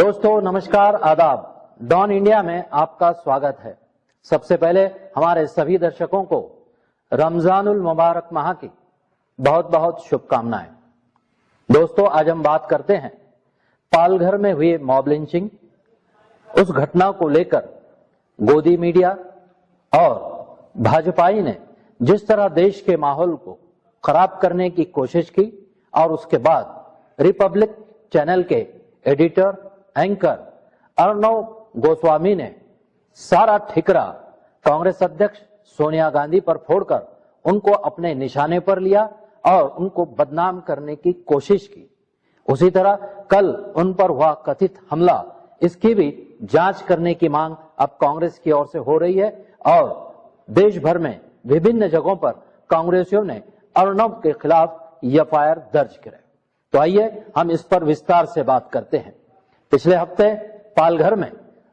दोस्तों नमस्कार, आदाब। डॉन इंडिया में आपका स्वागत है। सबसे पहले हमारे सभी दर्शकों को रमजानुल मुबारक माह की बहुत बहुत शुभकामनाएं। दोस्तों, आज हम बात करते हैं पालघर में हुए मॉब लिंचिंग। उस घटना को लेकर गोदी मीडिया और भाजपाई ने जिस तरह देश के माहौल को खराब करने की कोशिश की और उसके बाद रिपब्लिक चैनल के एडिटर एंकर अर्णव गोस्वामी ने सारा ठिकरा कांग्रेस अध्यक्ष सोनिया गांधी पर फोड़कर उनको अपने निशाने पर लिया और उनको बदनाम करने की कोशिश की। उसी तरह कल उन पर हुआ कथित हमला, इसकी भी जांच करने की मांग अब कांग्रेस की ओर से हो रही है और देश भर में विभिन्न जगहों पर कांग्रेसियों ने अर्णव के खिलाफ एफआईआर दर्ज करे। तो आइए हम इस पर विस्तार से बात करते हैं। पिछले हफ्ते पालघर में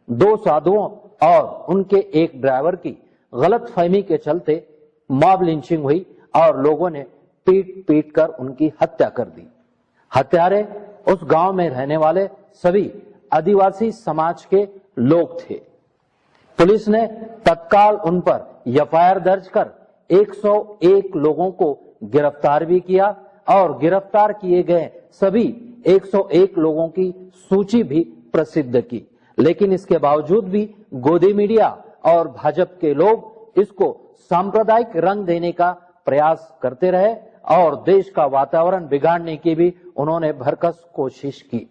दो साधुओं और उनके एक ड्राइवर की गलतफहमी के चलते मॉब लिंचिंग हुई और लोगों ने पीट पीट कर उनकी हत्या कर दी। हत्यारे उस गांव में रहने वाले सभी आदिवासी समाज के लोग थे। पुलिस ने तत्काल उन पर एफआईआर दर्ज कर 101 लोगों को गिरफ्तार भी किया और गिरफ्तार किए गए सभी 101 लोगों की सूची भी प्रसिद्ध की। लेकिन इसके बावजूद भी गोदी मीडिया और भाजपा के लोग इसको सांप्रदायिक रंग देने का प्रयास करते रहे और देश का वातावरण बिगाड़ने की भी उन्होंने भरकस कोशिश की।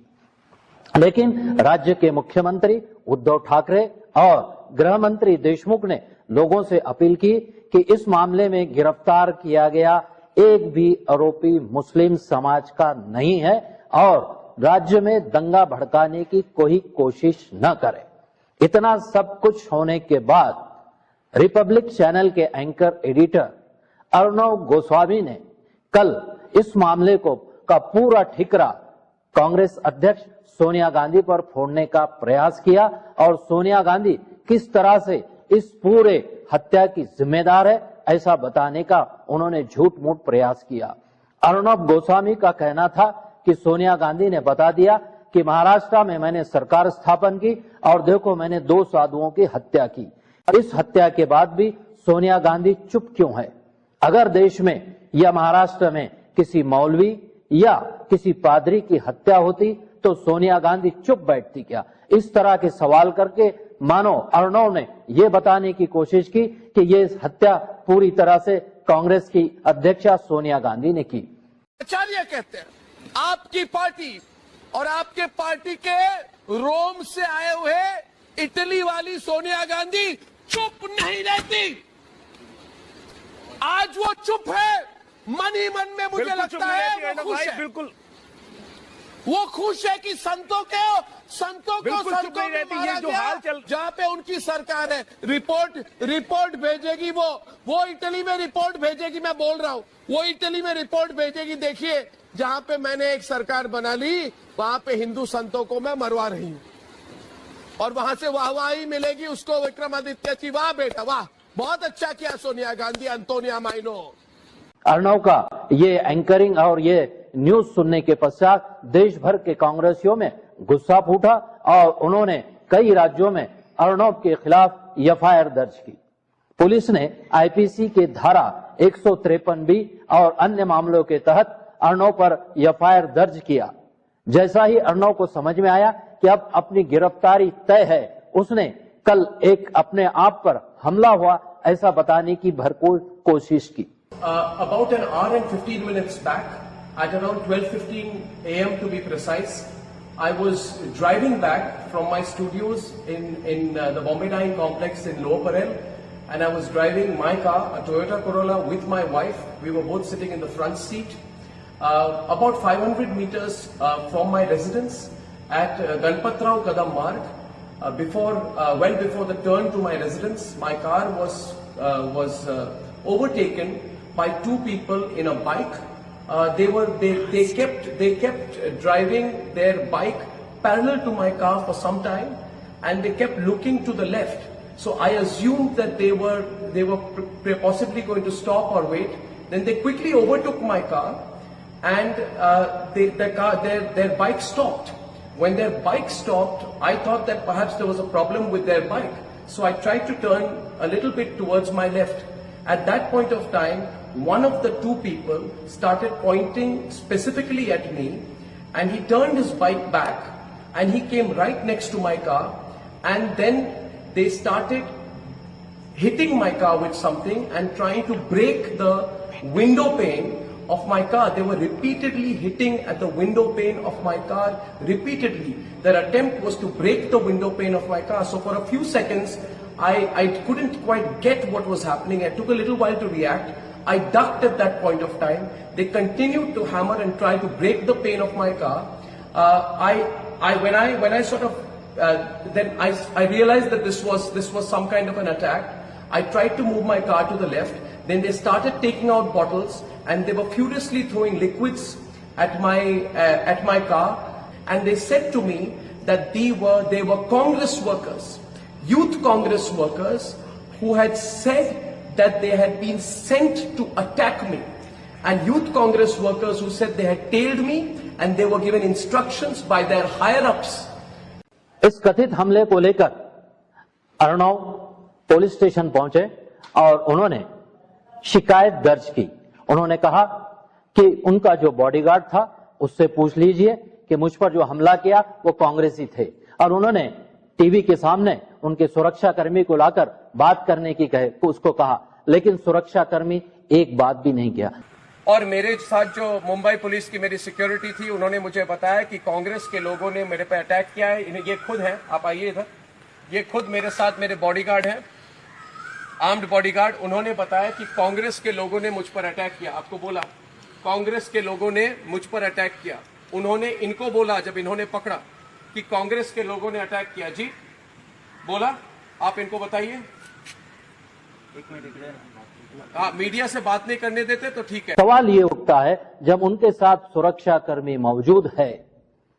लेकिन राज्य के मुख्यमंत्री उद्धव ठाकरे और गृह मंत्री देशमुख ने लोगों से अपील की कि इस मामले में गिरफ्तार किया गया एक भी आरोपी मुस्लिम समाज का नहीं है और राज्य में दंगा भड़काने की कोई कोशिश न करे। इतना सब कुछ होने के बाद रिपब्लिक चैनल के एंकर एडिटर अर्णव गोस्वामी ने कल इस मामले का पूरा ठिकरा कांग्रेस अध्यक्ष सोनिया गांधी पर फोड़ने का प्रयास किया और सोनिया गांधी किस तरह से इस पूरे हत्या की जिम्मेदार है ऐसा बताने का उन्होंने झूठ मूठ प्रयास किया। अर्णव गोस्वामी का कहना था कि सोनिया गांधी ने बता दिया कि महाराष्ट्र में मैंने सरकार स्थापन की और देखो मैंने दो साधुओं की हत्या की। इस हत्या के बाद भी सोनिया गांधी चुप क्यों है? अगर देश में या महाराष्ट्र में किसी मौलवी या किसी पादरी की हत्या होती तो सोनिया गांधी चुप बैठती क्या? इस तरह के सवाल करके मानो अर्णव ने ये बताने की कोशिश की कि ये हत्या पूरी तरह से कांग्रेस की अध्यक्षा सोनिया गांधी ने की। आचार्य कहते हैं आपकी पार्टी और आपके पार्टी के रोम से आए हुए इटली वाली सोनिया गांधी चुप नहीं रहती। आज वो चुप है, मन ही मन में मुझे लगता है वो खुश है। बिल्कुल वो खुश है कि संतों को में मारा गया जहां पे उनकी सरकार है। रिपोर्ट भेजेगी वो इटली में रिपोर्ट भेजेगी। मैं बोल रहा हूं वो इटली में रिपोर्ट भेजेगी। देखिए जहां पे मैंने एक सरकार बना ली वहां पे हिंदू संतों को मैं मरवा रही हूं और वहां से वाहवाही मिलेगी उसको विक्रमादित्य की। वाह बेटा वाह, बहुत अच्छा किया सोनिया गांधी, अंतोनिया माइनो। अर्णव का ये एंकरिंग और ये न्यूज सुनने के पश्चात देश भर के कांग्रेसियों में गुस्सा फूटा और उन्होंने कई राज्यों में अर्णव के खिलाफ एफआईआर दर्ज की। पुलिस ने आईपीसी के धारा 153B और अन्य मामलों के तहत अर्णव पर एफआईआर दर्ज किया। जैसा ही अर्णव को समझ में आया कि अब अपनी गिरफ्तारी तय है, उसने कल एक अपने आप पर हमला हुआ ऐसा बताने की भरपूर कोशिश की। About an hour and 15 minutes back, at around 12:15 a.m. to be precise, I was driving back from my studios in the Bombay Dyeing Complex in Lower Parel, and I was driving my car, a Toyota Corolla, with my wife. We were both sitting in the front seat. About 500 meters from my residence at Ganpatrao Kadam Marg, well before the turn to my residence, my car was overtaken by two people in a bike. They kept driving their bike parallel to my car for some time, and they kept looking to the left. So I assumed that they were possibly going to stop or wait. Then they quickly overtook my car, and their bike stopped. When their bike stopped, I thought that perhaps there was a problem with their bike. So I tried to turn a little bit towards my left. At that point of time, one of the two people started pointing specifically at me, and he turned his bike back and he came right next to my car, and then they started hitting my car with something and trying to break the window pane of my car. They were repeatedly hitting at the window pane of my car, repeatedly. Their attempt was to break the window pane of my car. So for a few seconds, I couldn't quite get what was happening. It took a little while to react. I ducked at that point of time. They continued to hammer and try to break the pane of my car. When I sort of then I realized that this was some kind of an attack. I tried to move my car to the left. Then they started taking out bottles, and they were furiously throwing liquids at my car. And they said to me that they were Congress workers, youth Congress workers, who had said that they had been sent to attack me, and youth Congress workers who said they had tailed me and they were given instructions by their higher-ups. इस कथित हमले को लेकर Arnav police station पहुंचे और उन्होंने शिकायत दर्ज की। उन्होंने कहा कि उनका जो बॉडीगार्ड था उससे पूछ लीजिए कि मुझ पर जो हमला किया वो कांग्रेसी थे, और उन्होंने टीवी के सामने उनके सुरक्षा कर्मी को लाकर बात करने की उसको कहा, लेकिन सुरक्षा कर्मी एक बात भी नहीं किया। और मेरे साथ जो मुंबई पुलिस की मेरी सिक्योरिटी थी, उन्होंने मुझे बताया कि कांग्रेस के लोगों ने मेरे पे अटैक किया है। ये खुद है, आप आइए इधर, ये खुद मेरे साथ मेरे बॉडीगार्ड हैं, आर्म्ड बॉडीगार्ड। उन्होंने बताया कि कांग्रेस के लोगों ने मुझ पर अटैक किया। आपको बोला कांग्रेस के लोगों ने मुझ पर अटैक किया। उन्होंने इनको बोला जब इन्होंने पकड़ा कि कांग्रेस के लोगों ने अटैक किया। जी बोला, आप इनको बताइए। मीडिया से बात नहीं करने देते तो ठीक है। सवाल ये उठता है, जब उनके साथ सुरक्षा कर्मी मौजूद है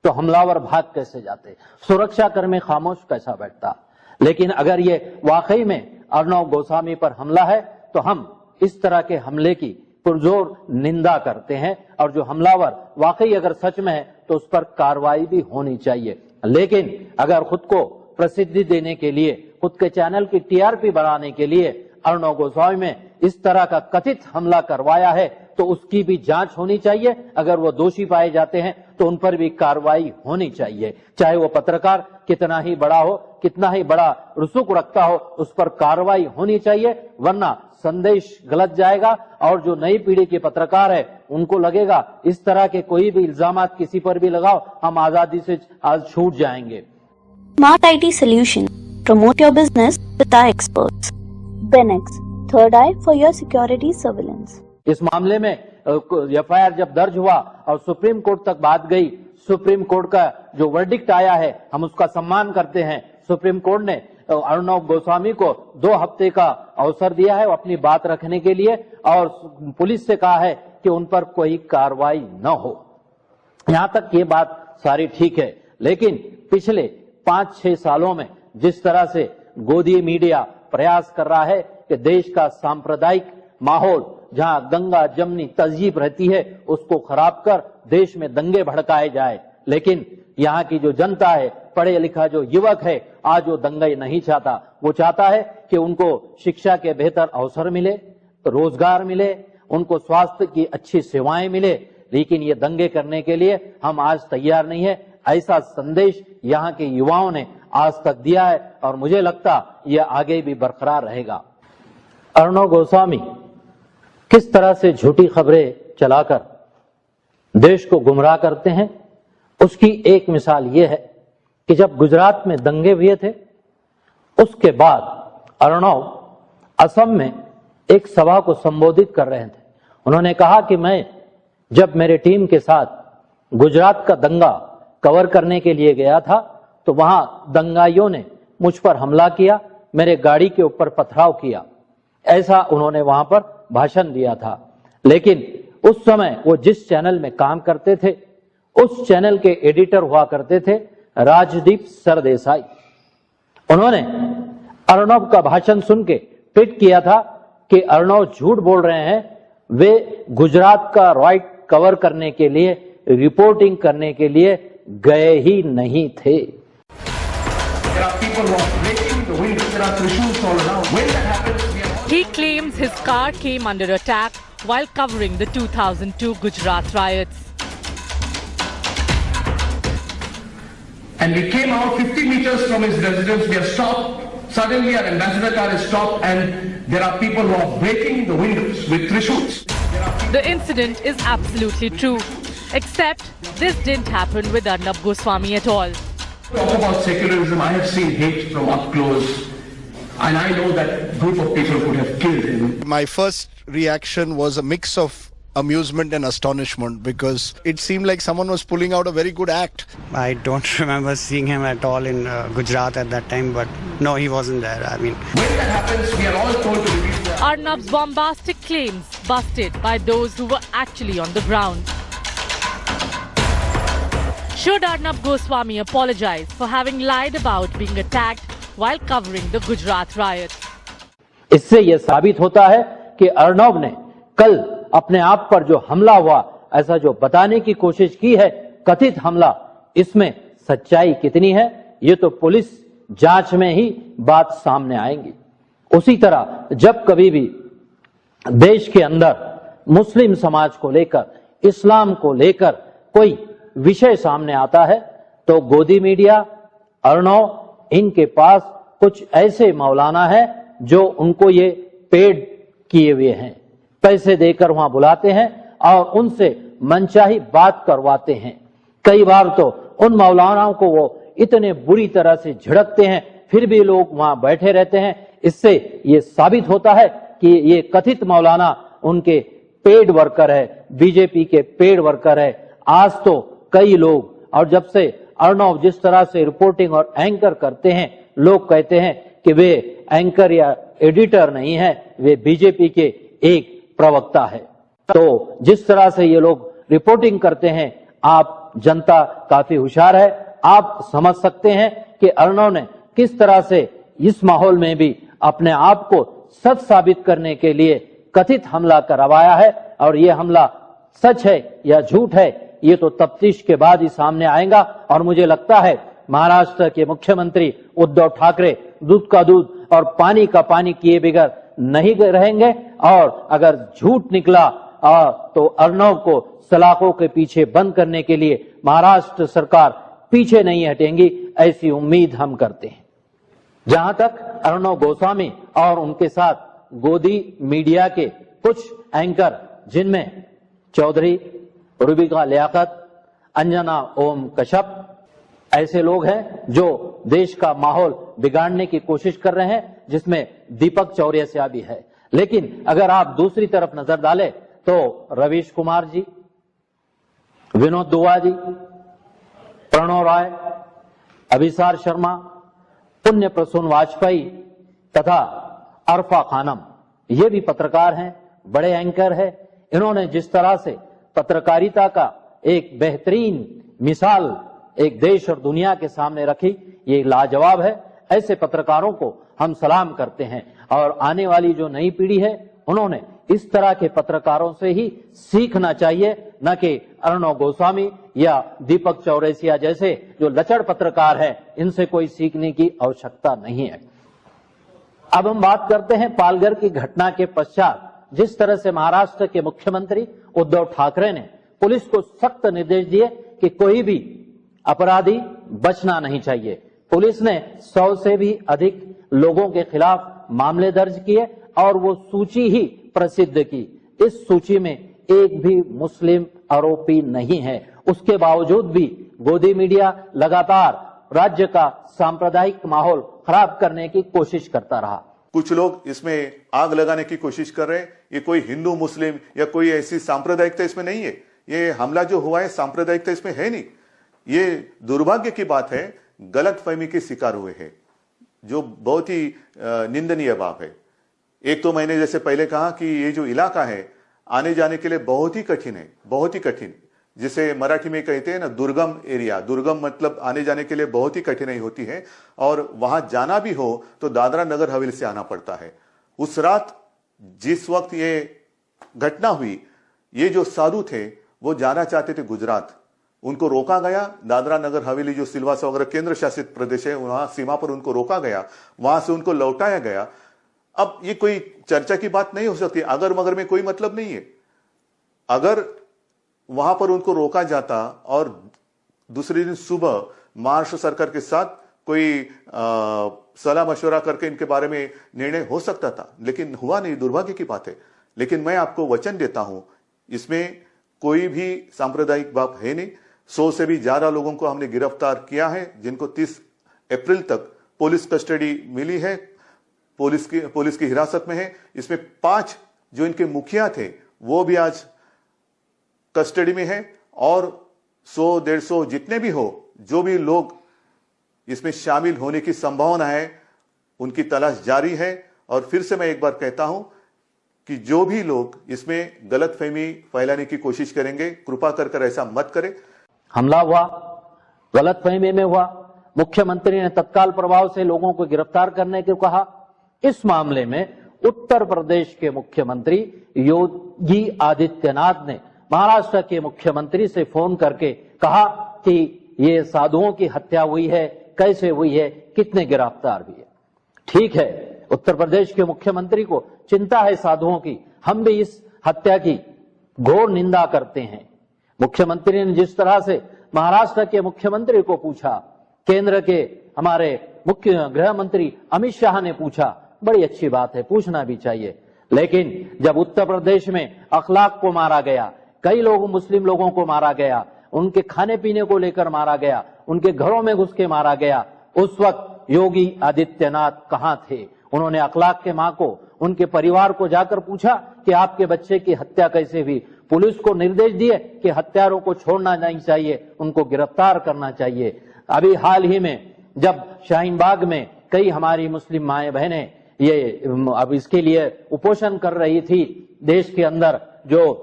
तो हमलावर भाग कैसे जाते, सुरक्षा कर्मी खामोश कैसा बैठता। लेकिन अगर ये वाकई में अर्णव गोस्वामी पर हमला है तो हम इस तरह के हमले की पुरजोर निंदा करते हैं, और जो हमलावर वाकई अगर सच में है तो उस पर कार्रवाई भी होनी चाहिए। लेकिन अगर खुद को प्रसिद्धि देने के लिए, खुद के चैनल की टीआरपी बढ़ाने के लिए अर्णव गोस्वामी में इस तरह का कथित हमला करवाया है तो उसकी भी जांच होनी चाहिए। अगर वो दोषी पाए जाते हैं तो उन पर भी कार्रवाई होनी चाहिए, चाहे वो पत्रकार कितना ही बड़ा हो, कितना ही बड़ा रुसूख रखता हो, उस पर कार्रवाई होनी चाहिए, वरना संदेश गलत जाएगा और जो नई पीढ़ी के पत्रकार है उनको लगेगा इस तरह के कोई भी इल्जामात किसी पर भी लगाओ हम आजादी से आज छूट जाएंगे। Smart IT Solution. Promote your business with our experts. Benex, third eye for your security surveillance. इस मामले में एफआईआर जब दर्ज हुआ और सुप्रीम कोर्ट तक बात गई, सुप्रीम कोर्ट का जो वर्डिक्ट आया है हम उसका सम्मान करते हैं। सुप्रीम कोर्ट ने अर्णव गोस्वामी को 2 हफ्ते का अवसर दिया है अपनी बात रखने के लिए, और पुलिस से कहा है कि उन पर कोई कार्रवाई न हो। यहां तक ये बात सारी ठीक है, लेकिन पिछले 5-6 सालों में जिस तरह से गोदी मीडिया प्रयास कर रहा है कि देश का सांप्रदायिक माहौल जहां गंगा जमनी तहजीब रहती है उसको खराब कर देश में दंगे भड़काए जाए, लेकिन यहाँ की जो जनता है, पढ़े लिखा जो युवक है, आज वो दंगे नहीं चाहता। वो चाहता है कि उनको शिक्षा के बेहतर अवसर मिले, रोजगार मिले, उनको स्वास्थ्य की अच्छी सेवाएं मिले, लेकिन ये दंगे करने के लिए हम आज तैयार नहीं है। ऐसा संदेश यहाँ के युवाओं ने आज तक दिया है और मुझे लगता यह आगे भी बरकरार रहेगा। अर्णव गोस्वामी किस तरह से झूठी खबरें चलाकर देश को गुमराह करते हैं, उसकी एक मिसाल यह है कि जब गुजरात में दंगे हुए थे उसके बाद अर्णव असम में एक सभा को संबोधित कर रहे थे। उन्होंने कहा कि मैं जब मेरे टीम के साथ गुजरात का दंगा कवर करने के लिए गया था तो वहां दंगाइयों ने मुझ पर हमला किया, मेरे गाड़ी के ऊपर पथराव किया, ऐसा उन्होंने वहां पर भाषण दिया था। लेकिन उस समय वो जिस चैनल में काम करते थे उस चैनल के एडिटर हुआ करते थे राजदीप सरदेसाई। उन्होंने अर्णव का भाषण सुन के ट्वीट किया था कि अर्णव झूठ बोल रहे हैं, वे गुजरात का राइट कवर करने के लिए, रिपोर्टिंग करने के लिए गए ही नहीं थे। He claims his car came under attack while covering the 2002 Gujarat riots. And we came out 50 meters from his residence. We are stopped. Suddenly our ambassador car is stopped and there are people who are breaking the windows with Trishuls. The incident is absolutely true. Except this didn't happen with Arnab Goswami at all. Talk about secularism. I have seen hate from up close. And I know that group of people could have killed him. My first reaction was a mix of amusement and astonishment because it seemed like someone was pulling out a very good act. I don't remember seeing him at all in Gujarat at that time, but no, he wasn't there. I mean, when that happens, we are all told to release the... Arnab's bombastic claims busted by those who were actually on the ground. Should Arnab Goswami apologize for having lied about being attacked while covering the Gujarat riots? इससे यह साबित होता है कि अर्नब ने कल अपने आप पर जो हमला हुआ, ऐसा जो बताने की कोशिश की है, कथित हमला, इसमें सच्चाई कितनी है, ये तो पुलिस जांच में ही बात सामने आएंगी। उसी तरह जब कभी भी देश के अंदर मुस्लिम समाज को लेकर, इस्लाम को लेकर कोई विषय सामने आता है, तो गोदी मीडिया, अर्नब, इनके पास कुछ ऐसे मौलाना है जो उनको ये पेड किए हुए हैं, पैसे देकर वहां बुलाते हैं और उनसे मनचाही बात करवाते हैं। कई बार तो उन मौलानाओं को वो इतने बुरी तरह से झिड़कते हैं, फिर भी लोग वहां बैठे रहते हैं। इससे ये साबित होता है कि ये कथित मौलाना उनके पेड वर्कर है, बीजेपी के पेड वर्कर है। आज तो कई लोग, और जब से अर्नब जिस तरह से रिपोर्टिंग और एंकर करते हैं, लोग कहते हैं कि वे एंकर या एडिटर नहीं है, वे बीजेपी के एक प्रवक्ता है। तो जिस तरह से ये लोग रिपोर्टिंग करते हैं, आप जनता काफी होशियार है, आप समझ सकते हैं कि अर्नब ने किस तरह से इस माहौल में भी अपने आप को सच साबित करने के लिए कथित हमला करवाया है। और ये हमला सच है या झूठ है, ये तो तफ्तीश के बाद ही सामने आएगा। और मुझे लगता है महाराष्ट्र के मुख्यमंत्री उद्धव ठाकरे दूध का दूध और पानी का पानी किए बगैर नहीं रहेंगे। और अगर झूठ निकला तो अर्नब को सलाखों के पीछे बंद करने के लिए महाराष्ट्र सरकार पीछे नहीं हटेंगी, ऐसी उम्मीद हम करते हैं। जहां तक अर्नब गोस्वामी और उनके साथ गोदी मीडिया के कुछ एंकर, जिनमें चौधरी रुबिका लियाकत, अंजना ओम कश्यप, ऐसे लोग हैं जो देश का माहौल बिगाड़ने की कोशिश कर रहे हैं, जिसमें दीपक चौरसिया भी है। लेकिन अगर आप दूसरी तरफ नजर डालें तो रवीश कुमार जी, विनोद दुआ जी, प्रणव राय, अभिसार शर्मा, पुण्य प्रसून वाजपेयी तथा अरफा खानम, ये भी पत्रकार हैं, बड़े एंकर हैं। इन्होंने जिस तरह से पत्रकारिता का एक बेहतरीन मिसाल एक देश और दुनिया के सामने रखी, ये लाजवाब है। ऐसे पत्रकारों को हम सलाम करते हैं। और आने वाली जो नई पीढ़ी है, उन्होंने इस तरह के पत्रकारों से ही सीखना चाहिए, न कि अर्नब गोस्वामी या दीपक चौरसिया जैसे जो लचड़ पत्रकार हैं, इनसे कोई सीखने की आवश्यकता नहीं है। अब हम बात करते हैं पालघर की घटना के पश्चात जिस तरह से महाराष्ट्र के मुख्यमंत्री उद्धव ठाकरे ने पुलिस को सख्त निर्देश दिए कि कोई भी अपराधी बचना नहीं चाहिए। पुलिस ने 100 से भी अधिक लोगों के खिलाफ मामले दर्ज किए और वो सूची ही प्रसिद्ध की। इस सूची में एक भी मुस्लिम आरोपी नहीं है। उसके बावजूद भी गोदी मीडिया लगातार राज्य का सांप्रदायिक माहौल खराब करने की कोशिश करता रहा। कुछ लोग इसमें आग लगाने की कोशिश कर रहे हैं। ये कोई हिंदू मुस्लिम या कोई ऐसी सांप्रदायिकता इसमें नहीं है। ये हमला जो हुआ है सांप्रदायिकता इसमें है नहीं। ये दुर्भाग्य की बात है, गलत फहमी के शिकार हुए हैं, जो बहुत ही निंदनीय बात है। एक तो मैंने जैसे पहले कहा कि ये जो इलाका है आने जाने के लिए बहुत ही कठिन है, बहुत ही कठिन, जिसे मराठी में कहते हैं ना दुर्गम एरिया। दुर्गम मतलब आने जाने के लिए बहुत ही कठिनाई होती है और वहां जाना भी हो तो दादरा नगर हवेली से आना पड़ता है। उस रात जिस वक्त ये घटना हुई, ये जो साधु थे वो जाना चाहते थे गुजरात, उनको रोका गया। दादरा नगर हवेली जो सिलवासा वगैरह केंद्र शासित प्रदेश है, वहां सीमा पर उनको रोका गया, वहां से उनको लौटाया गया। अब ये कोई चर्चा की बात नहीं हो सकती, अगर मगर में कोई मतलब नहीं है। अगर वहां पर उनको रोका जाता और दूसरे दिन सुबह महाराष्ट्र सरकार के साथ कोई सलाह मशवरा करके इनके बारे में निर्णय हो सकता था, लेकिन हुआ नहीं, दुर्भाग्य की बात है। लेकिन मैं आपको वचन देता हूं, इसमें कोई भी सांप्रदायिक बात है नहीं। 100 से भी ज्यादा लोगों को हमने गिरफ्तार किया है, जिनको 30 अप्रैल तक पुलिस कस्टडी मिली है, पुलिस की हिरासत में है। इसमें 5 जो इनके मुखिया थे वो भी आज कस्टडी में है, और 100-150 जितने भी हो, जो भी लोग इसमें शामिल होने की संभावना है, उनकी तलाश जारी है। और फिर से मैं एक बार कहता हूं कि जो भी लोग इसमें गलतफहमी फैलाने की कोशिश करेंगे, कृपा कर ऐसा मत करें। हमला हुआ, गलतफहमी में हुआ, मुख्यमंत्री ने तत्काल प्रभाव से लोगों को गिरफ्तार करने को कहा। इस मामले में उत्तर प्रदेश के मुख्यमंत्री योगी आदित्यनाथ ने महाराष्ट्र के मुख्यमंत्री से फोन करके कहा कि ये साधुओं की हत्या हुई है, कैसे हुई है, कितने गिरफ्तार हुए। ठीक है, उत्तर प्रदेश के मुख्यमंत्री को चिंता है साधुओं की, हम भी इस हत्या की घोर निंदा करते हैं। मुख्यमंत्री ने जिस तरह से महाराष्ट्र के मुख्यमंत्री को पूछा, केंद्र के हमारे मुख्य गृह मंत्री अमित शाह ने पूछा, बड़ी अच्छी बात है, पूछना भी चाहिए। लेकिन जब उत्तर प्रदेश में अखलाक को मारा गया, कई लोग मुस्लिम लोगों को मारा गया, उनके खाने पीने को लेकर मारा गया, उनके घरों में घुस के मारा गया, उस वक्त योगी आदित्यनाथ कहां थे? उन्होंने अखलाक के मां को, उनके परिवार को जाकर पूछा कि आपके बच्चे की हत्या कैसे हुई? पुलिस को निर्देश दिए कि हत्यारों को छोड़ना नहीं चाहिए, उनको गिरफ्तार करना चाहिए। अभी हाल ही में जब शाहीन बाग में कई हमारी मुस्लिम माएं बहनें ये अब इसके लिए उपोषण कर रही थी, देश के अंदर जो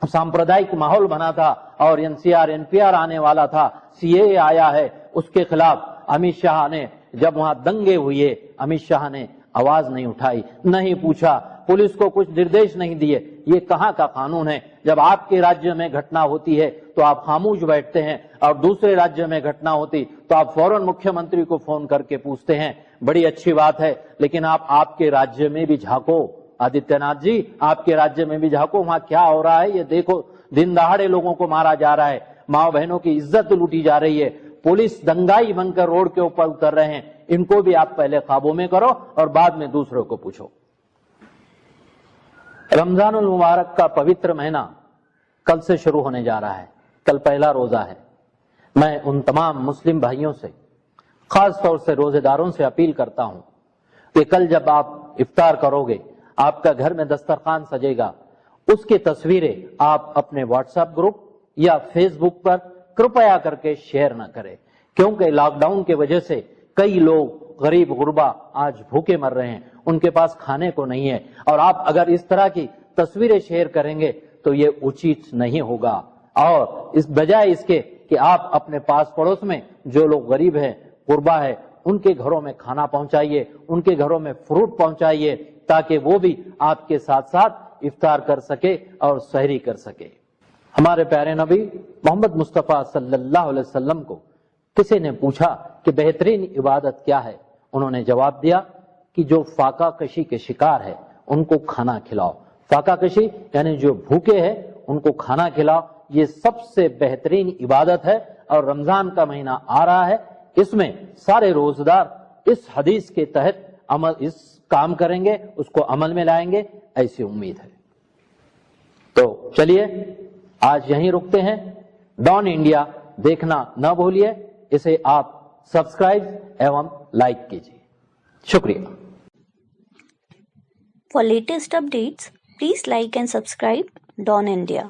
सांप्रदायिक माहौल बना था और एनसीआर एनपीआर आने वाला था, सीएए आया है, उसके खिलाफ अमित शाह ने, जब वहां दंगे हुए, अमित शाह ने आवाज नहीं उठाई, नहीं पूछा, पुलिस को कुछ निर्देश नहीं दिए। ये कहां का कानून है? जब आपके राज्य में घटना होती है तो आप खामोश बैठते हैं, और दूसरे राज्य में घटना होती तो आप फौरन मुख्यमंत्री को फोन करके पूछते हैं। बड़ी अच्छी बात है, लेकिन आप आपके राज्य में भी झांको, आदित्यनाथ जी, आपके राज्य में भी झांको, वहां क्या हो रहा है ये देखो। दिन दहाड़े लोगों को मारा जा रहा है, माँ बहनों की इज्जत लूटी जा रही है, पुलिस दंगाई बनकर रोड के ऊपर उतर रहे हैं। इनको भी आप पहले काबू में करो और बाद में दूसरों को पूछो। रमजानुल मुबारक का पवित्र महीना कल से शुरू होने जा रहा है, कल पहला रोजा है। मैं उन तमाम मुस्लिम भाइयों से, खास तौर से रोजेदारों से अपील करता हूं कि कल जब आप इफ्तार करोगे, आपका घर में दस्तरखान सजेगा, उसकी तस्वीरें आप अपने व्हाट्सएप ग्रुप या फेसबुक पर कृपया करके शेयर न करें, क्योंकि लॉकडाउन की वजह से कई लोग गरीब गुरबा आज भूखे मर रहे हैं, उनके पास खाने को नहीं है। और आप अगर इस तरह की तस्वीरें शेयर करेंगे तो ये उचित नहीं होगा। और इस बजाय इसके कि आप अपने पास पड़ोस में जो लोग गरीब हैं, गुरबा है, उनके घरों में खाना पहुंचाइए, उनके घरों में फ्रूट पहुंचाइए, ताकि वो भी आपके साथ साथ इफ्तार कर सके और सहरी कर सके। हमारे प्यारे नबी मोहम्मद मुस्तफा सल्लल्लाहु अलैहि वसल्लम को किसी ने पूछा कि बेहतरीन इबादत क्या है? उन्होंने जवाब दिया कि जो फाका कशी के शिकार है उनको खाना खिलाओ। फाका कशी यानी जो भूखे हैं उनको खाना खिलाओ, ये सबसे बेहतरीन इबादत है। और रमजान का महीना आ रहा है, इसमें सारे रोजेदार इस हदीस के तहत अमल, इस काम करेंगे, उसको अमल में लाएंगे, ऐसी उम्मीद है। तो चलिए आज यहीं रुकते हैं। डॉन इंडिया देखना न भूलिए, इसे आप सब्सक्राइब एवं लाइक कीजिए। शुक्रिया। For latest updates, please like and subscribe Dawn India.